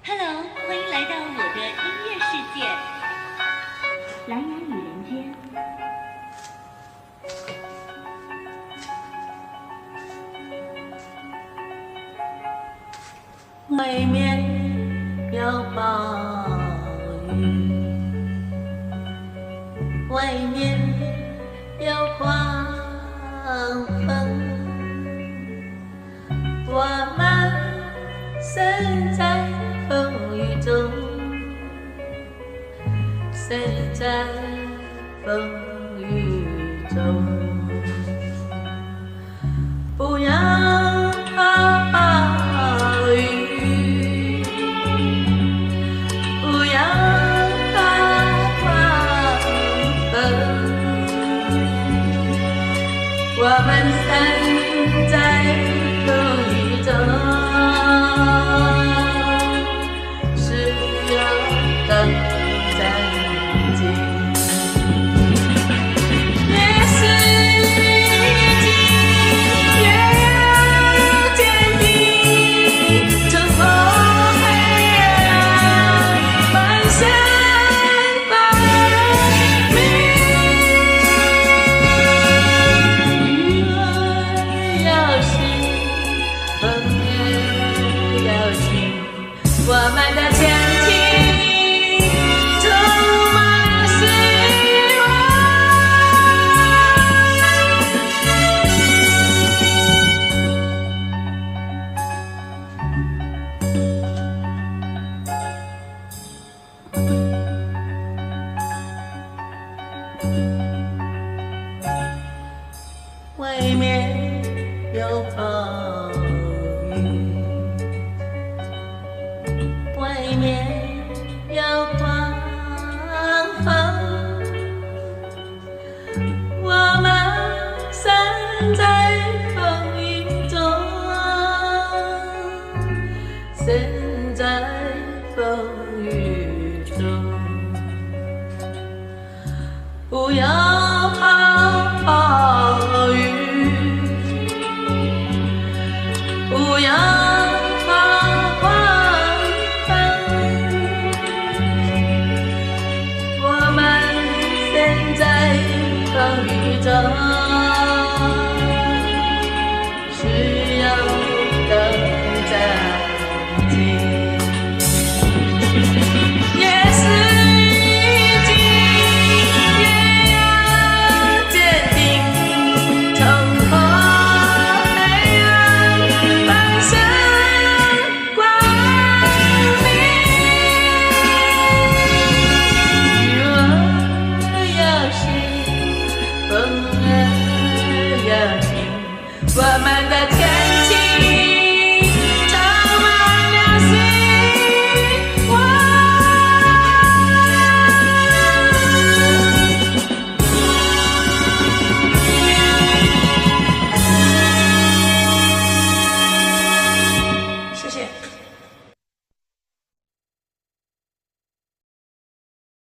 Hello， 欢迎来到我的音乐世界，蓝牙与连接。外面有暴雨，外面有狂风，我们身在风雨中，身在风雨中，不要怕雨，不要怕风，我们身在风雨中，是要更镇静。越是历经，越要坚定，冲破黑暗，迈向光明。雨儿要醒，风儿要醒，我们的前进充满希望。外面有暴雨，外面有狂风，我们身在风雨中，身在风雨中，不要怕暴雨，不要怕狂风，我们身在风雨中，需要更镇静。越是历经，越要坚定，冲破黑暗，迈向光明。雨儿要醒，风儿要停，我们